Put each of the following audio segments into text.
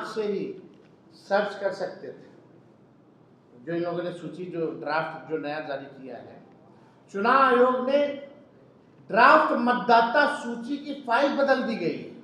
से ही सर्च कर सकते थे। जो इन लोगों ने सूची जो ड्राफ्ट जो नया जारी किया है, चुनाव आयोग ने ड्राफ्ट मतदाता सूची की फाइल बदल दी गई है।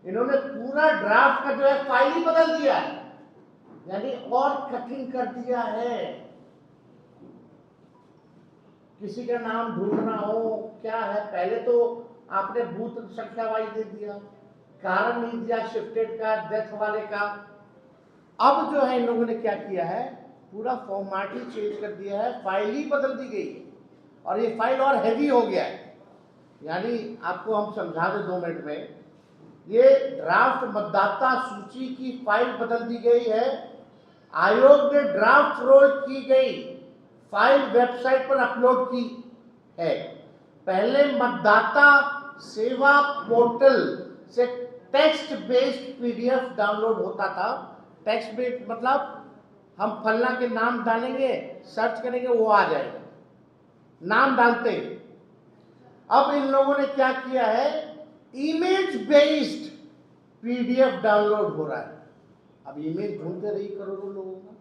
इन्होंने पूरा ड्राफ्ट का जो है फाइल ही बदल दिया है, यानी और कठिन कर दिया है। किसी का नाम ढूंढना हो क्या है, पहले तो आपने बूथ संख्या वाइज दे दिया, कारण नहीं दिया शिफ्टेड का, डेथ वाले का। अब जो है इन लोगों ने क्या किया है, पूरा फॉर्मेट ही चेंज कर दिया है, फाइल ही बदल दी गई है और ये फाइल और हैवी हो गया है। यानी आपको हम समझा दें 2 मिनट में, ये ड्राफ्ट मतदाता सूची की फाइल बदल दी गई है। आयोग ने ड्राफ्ट रोल की गई फाइल वेबसाइट पर अपलोड की है। पहले मतदाता सेवा पोर्टल से टेक्स्ट बेस्ड पीडीएफ डाउनलोड होता था। टेक्स्ट बेस्ड मतलब हम फलना के नाम डालेंगे, सर्च करेंगे, वो आ जाएगा, नाम डालते हैं। अब इन लोगों ने क्या किया है, इमेज बेस्ड पीडीएफ डाउनलोड हो रहा है। अब इमेज ढूंढते रही करोड़ों लोगों का।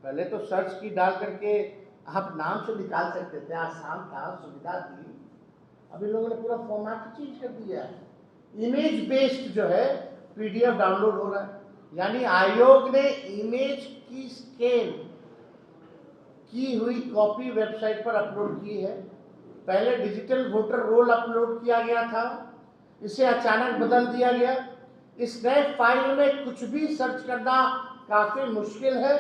पहले तो सर्च की डाल करके आप नाम से निकाल सकते थे, आसान था, सुविधा थी। अब इन लोगों ने पूरा फॉर्मेट चेंज कर दिया है। इमेज बेस्ड जो है पीडीएफ डाउनलोड हो रहा है, यानी आयोग ने इमेज की स्कैन की हुई कॉपी वेबसाइट पर अपलोड की है। पहले डिजिटल वोटर रोल अपलोड किया गया था, इसे अचानक बदल दिया गया। इस नए फाइल में कुछ भी सर्च करना काफी मुश्किल है।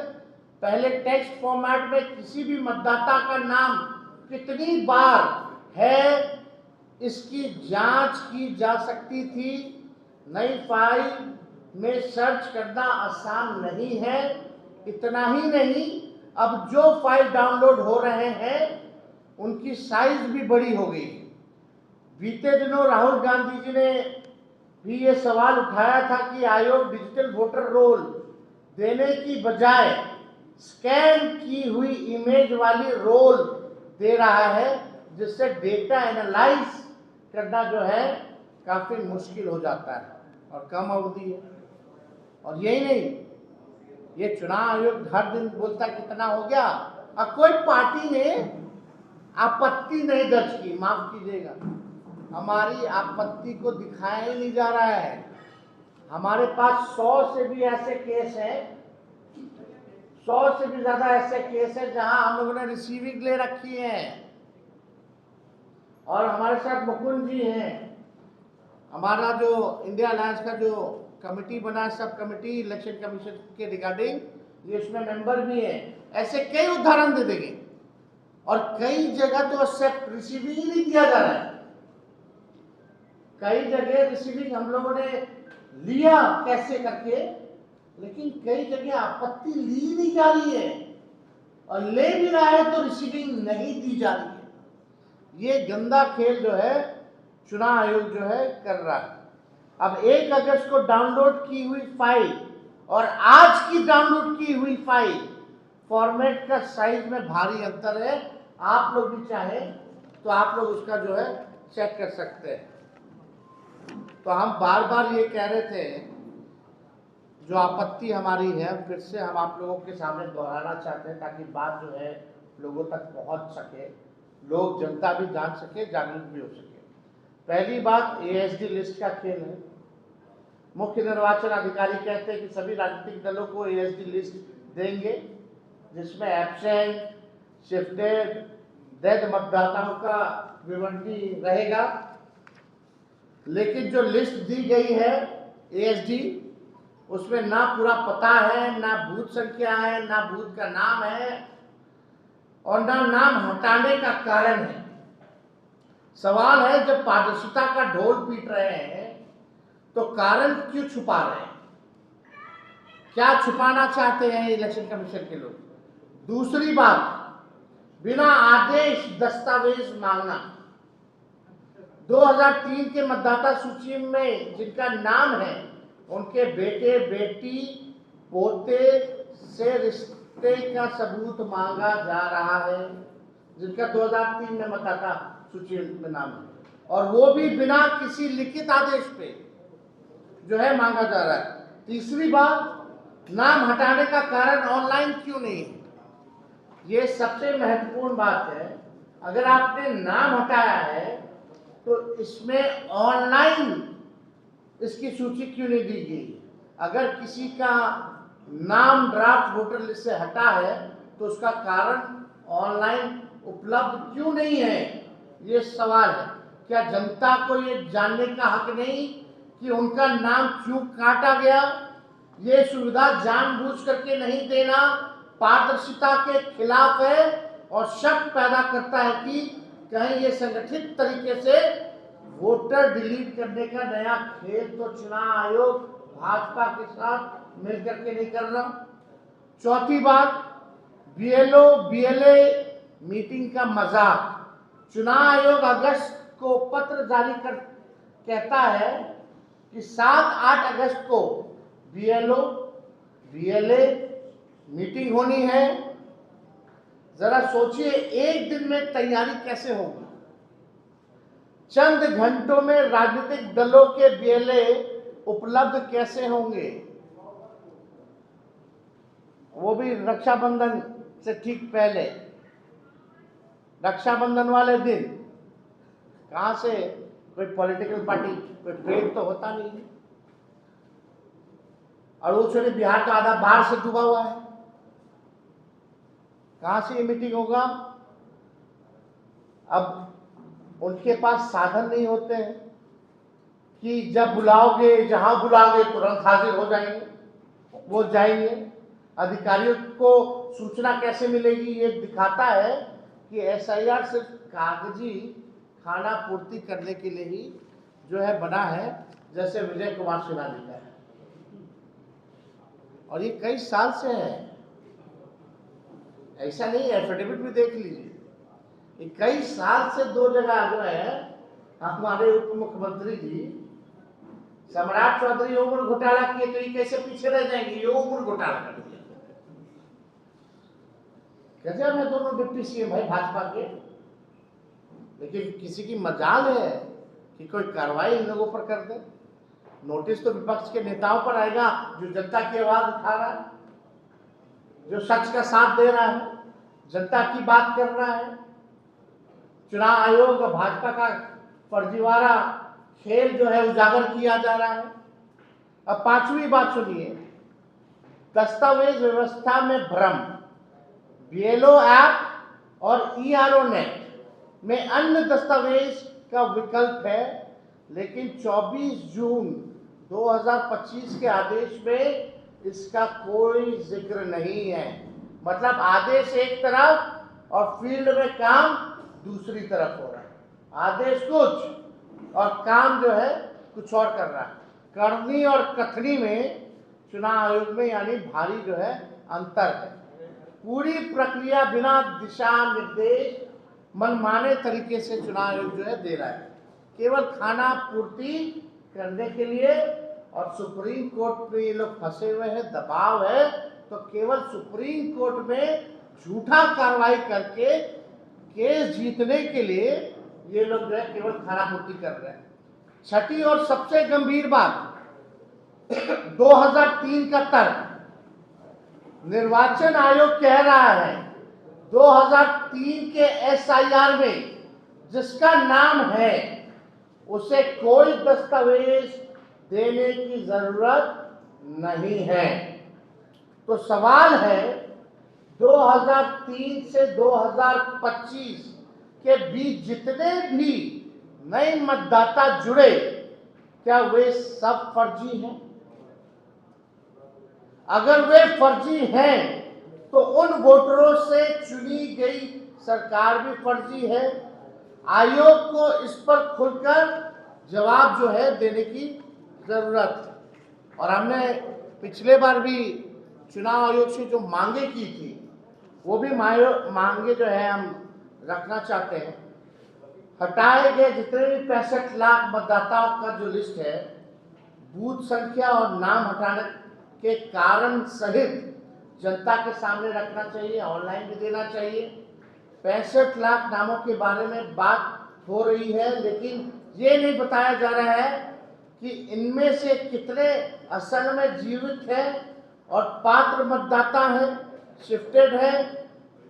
पहले टेक्स्ट फॉर्मेट में किसी भी मतदाता का नाम कितनी बार है इसकी जांच की जा सकती थी। नई फाइल में सर्च करना आसान नहीं है। इतना ही नहीं, अब जो फाइल डाउनलोड हो रहे हैं उनकी साइज भी बड़ी हो गई। बीते दिनों राहुल गांधी जी ने भी ये सवाल उठाया था कि आयोग डिजिटल वोटर रोल देने की बजाय स्कैन की हुई इमेज वाली रोल दे रहा है, जिससे डेटा एनालाइज करना जो है काफी मुश्किल हो जाता है और कम अवधि है। और यही नहीं, ये चुनाव आयोग हर दिन बोलता कितना हो गया, अब कोई पार्टी ने आपत्ति नहीं दर्ज की। माफ कीजिएगा, हमारी आपत्ति को दिखाया ही नहीं जा रहा है। हमारे पास 100 से भी ऐसे केस हैं, 100 से भी ज्यादा ऐसे केस हैं जहां हम लोगों ने रिसीविंग ले रखी है। और हमारे साथ मुकुंद जी हैं, हमारा जो इंडिया अलायंस का जो कमेटी बना है, सब कमेटी इलेक्शन कमीशन के रिगार्डिंग, ये उसमें मेंबर भी है। ऐसे कई उदाहरण दे देंगे और कई जगह तो एक्सेप्ट रिसीविंग ही नहीं किया जा रहा है। कई जगह रिसीविंग हम लोगों ने लिया कैसे करके, लेकिन कई जगह आपत्ति ली नहीं जा रही है और ले भी रहा है तो रिसीविंग नहीं दी जा रही है। ये गंदा खेल जो है चुनाव आयोग जो है कर रहा है। अब 1 अगस्त को डाउनलोड की हुई फाइल और आज की डाउनलोड की हुई फाइल फॉर्मेट का साइज में भारी अंतर है। आप लोग भी चाहें तो आप लोग उसका जो है चेक कर सकते हैं। तो हम बार बार ये कह रहे थे, जो आपत्ति हमारी है फिर से हम आप लोगों के सामने दोहराना चाहते हैं, ताकि बात जो है लोगों तक पहुंच सके, लोग जनता भी जान सके, जागरूक भी हो सके। पहली बात एएसडी लिस्ट का खेल है। मुख्य निर्वाचन अधिकारी कहते हैं कि सभी राजनीतिक दलों को एएसडी लिस्ट देंगे, जिसमें एब्सेंट, शिफ्टेड, डेड मतदाताओं का विवरण रहेगा। लेकिन जो लिस्ट दी गई है एएसडी, उसमें ना पूरा पता है, ना बूथ संख्या है, ना बूथ का नाम है और ना नाम हटाने का कारण है। सवाल है, जब पारदर्शिता का ढोल पीट रहे हैं तो कारण क्यों छुपा रहे हैं? क्या छुपाना चाहते हैं इलेक्शन कमीशन के लोग? दूसरी बात, बिना आदेश दस्तावेज मांगना। 2003 के मतदाता सूची में जिनका नाम है, उनके बेटे बेटी पोते से रिश्ते का सबूत मांगा जा रहा है, जिनका 2003 में मतदाता सूची में नाम है, और वो भी बिना किसी लिखित आदेश पे। जो है मांगा जा रहा है। तीसरी बात, नाम हटाने का कारण ऑनलाइन क्यों नहीं है? ये सबसे महत्वपूर्ण बात है। अगर आपने नाम हटाया है तो इसमें ऑनलाइन इसकी सूची क्यों नहीं दी गई? अगर किसी का नाम ड्राफ्ट वोटर लिस्ट से हटा है तो उसका कारण ऑनलाइन उपलब्ध क्यों नहीं है, ये सवाल है। क्या जनता को ये जानने का हक नहीं कि उनका नाम क्यों काटा गया? ये सुविधा जानबूझ करके नहीं देना पारदर्शिता के खिलाफ है और शक पैदा करता है कि कहीं ये संगठित तरीके से वोटर डिलीट करने का नया खेल तो चुनाव आयोग भाजपा के साथ मिलकर के नहीं कर रहा। चौथी बात, बीएलओ बीएलए मीटिंग का मजाक। चुनाव आयोग अगस्त को पत्र जारी कर कहता है कि 7-8 अगस्त को बीएलओ बीएलए मीटिंग होनी है। जरा सोचिए, एक दिन में तैयारी कैसे होगी? चंद घंटों में राजनीतिक दलों के बीएलए उपलब्ध कैसे होंगे? वो भी रक्षाबंधन से ठीक पहले, रक्षाबंधन वाले दिन। कहां से कोई पॉलिटिकल पार्टी, कोई ट्रेड तो होता नहीं है। और वो छोड़े, बिहार का आधा बाढ़ से डूबा हुआ है, कहां से ये मीटिंग होगा? अब उनके पास साधन नहीं होते हैं कि जब बुलाओगे, जहां बुलाओगे तुरंत हाजिर हो जाएंगे, वो जाएंगे। अधिकारियों को सूचना कैसे मिलेगी? ये दिखाता है कि एसआईआर सिर्फ कागजी खाना पूर्ति करने के लिए ही जो है बना है, जैसे विजय कुमार सिन्हा जी का है। और ये कई साल से है, ऐसा नहीं है। एफिडेविट भी देख लीजिए, ये कई साल से दो जगह जो है हमारे उप मुख्यमंत्री जी सम्राट चौधरी उम्र घोटाला किए, तो ये कैसे पीछे रह जाएंगे? ये उम्र घोटाला कर दिया। गजब है दोनों डिप्टी सीएम है भाजपा के, लेकिन किसी की मजाल है कि कोई कार्रवाई इन लोगों पर कर दे। नोटिस तो विपक्ष के नेताओं पर आएगा जो जनता की आवाज उठा रहा है, जो सच का साथ दे रहा है, जनता की बात कर रहा है। चुनाव आयोग और भाजपा का फर्जीवाड़ा खेल जो है उजागर किया जा रहा है। अब पांचवी बात सुनिए, दस्तावेज व्यवस्था में भ्रम। बीएलओ ऐप और ईआरओ नेट में अन्य दस्तावेज का विकल्प है, लेकिन 24 जून 2025 के आदेश में इसका कोई जिक्र नहीं है। मतलब आदेश एक तरफ और फील्ड में काम दूसरी तरफ हो रहा है। आदेश कुछ और काम जो है कुछ और कर रहा है। करनी और कथनी में चुनाव आयोग में यानी भारी जो है अंतर है। पूरी प्रक्रिया बिना दिशा निर्देश मनमाने तरीके से चुनाव आयोग जो है दे रहा है, केवल खाना पूर्ति करने के लिए। और सुप्रीम कोर्ट में ये लोग फंसे हुए हैं, दबाव है, तो केवल सुप्रीम कोर्ट में झूठा कार्रवाई करके केस जीतने के लिए ये लोग जो है केवल खाना पूर्ति कर रहे हैं। छठी और सबसे गंभीर बात, 2003 का तर्क। निर्वाचन आयोग कह रहा है 2003 के एसआईआर में जिसका नाम है उसे कोई दस्तावेज देने की जरूरत नहीं है। तो सवाल है 2003 से 2025 के बीच जितने भी नए मतदाता जुड़े, क्या वे सब फर्जी हैं? अगर वे फर्जी हैं तो उन वोटरों से चुनी गई सरकार भी फर्जी है। आयोग को इस पर खुलकर जवाब जो है देने की जरूरत है। और हमने पिछले बार भी चुनाव आयोग से जो मांगे की थी, वो भी मांगे जो है हम रखना चाहते हैं। हटाए गए जितने भी 65 लाख मतदाताओं का जो लिस्ट है, बूथ संख्या और नाम हटाने के कारण सहित जनता के सामने रखना चाहिए, ऑनलाइन भी देना चाहिए। 65 लाख नामों के बारे में बात हो रही है, लेकिन ये नहीं बताया जा रहा है कि इनमें से कितने असल में जीवित हैं और पात्र मतदाता हैं, शिफ्टेड है,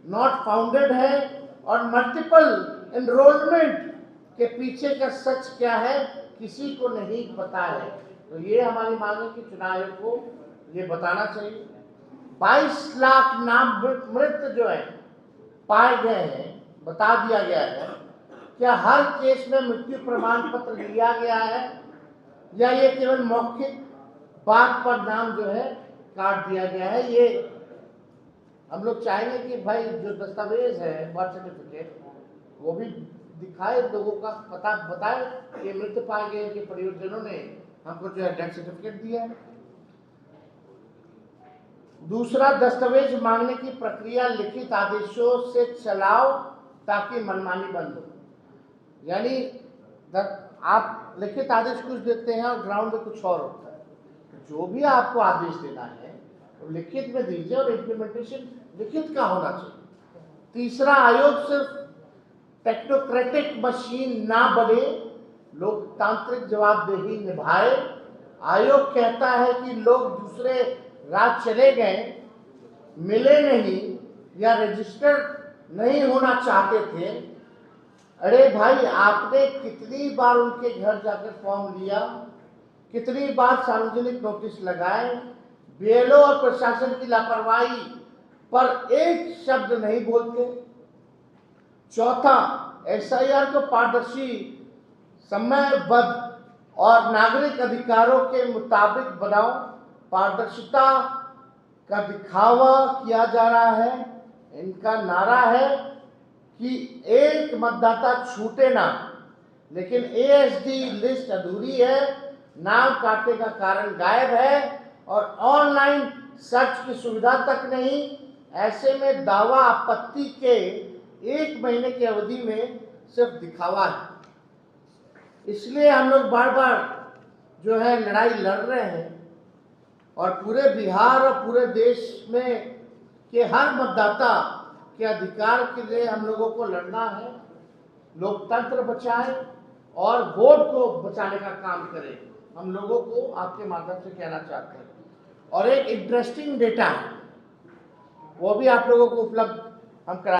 नॉट फाउंडेड है, और मल्टीपल एनरोलमेंट के पीछे का सच क्या है किसी को नहीं पता है। तो ये हमारी मांग है कि चुनाव आयोग को ये बताना चाहिए। 22 लाख नाम मृत जो है पाए गए हैं, बता दिया गया है। क्या हर केस में मृत्यु प्रमाण पत्र लिया गया है या ये केवल मौखिक बात पर नाम जो है काट दिया गया है? ये हम लोग चाहेंगे कि भाई जो दस्तावेज है बर्थ सर्टिफिकेट वो भी दिखाए, लोगों का पता बताए कि मृत पाए गए के परिजनों ने हमको जो है डेथ सर्टिफिकेट दिया है। दूसरा, दस्तावेज मांगने की प्रक्रिया लिखित आदेशों से चलाओ ताकि मनमानी बंद हो। यानी आप लिखित आदेश कुछ देते हैं और ग्राउंड में कुछ और होता है। जो भी आपको आदेश देना है तो लिखित में दीजिए और इम्प्लीमेंटेशन लिखित का होना चाहिए। तीसरा, आयोग सिर्फ टेक्नोक्रेटिक मशीन ना बने, लोकतांत्रिक जवाबदेही निभाए। आयोग कहता है कि लोग दूसरे राज्य चले गए, मिले नहीं या रजिस्टर्ड नहीं होना चाहते थे। अरे भाई, आपने कितनी बार उनके घर जाकर फॉर्म लिया, कितनी बार सार्वजनिक नोटिस लगाए, बीएलओ और प्रशासन की लापरवाही पर एक शब्द नहीं बोलते। चौथा, एसआईआर को पारदर्शी, समयबद्ध और नागरिक अधिकारों के मुताबिक बनाओ। पारदर्शिता का दिखावा किया जा रहा है। इनका नारा है कि एक मतदाता छूटे ना, लेकिन एएसडी लिस्ट अधूरी है, नाम काटने का कारण गायब है और ऑनलाइन सर्च की सुविधा तक नहीं। ऐसे में दावा आपत्ति के 1 महीने की अवधि में सिर्फ दिखावा है। इसलिए हम लोग बार बार जो है लड़ाई लड़ रहे हैं और पूरे बिहार और पूरे देश में के हर मतदाता के अधिकार के लिए हम लोगों को लड़ना है। लोकतंत्र बचाएं और वोट को बचाने का काम करें, हम लोगों को आपके माध्यम से कहना चाहते हैं। और एक इंटरेस्टिंग डेटा है, वो भी आप लोगों को उपलब्ध हम करा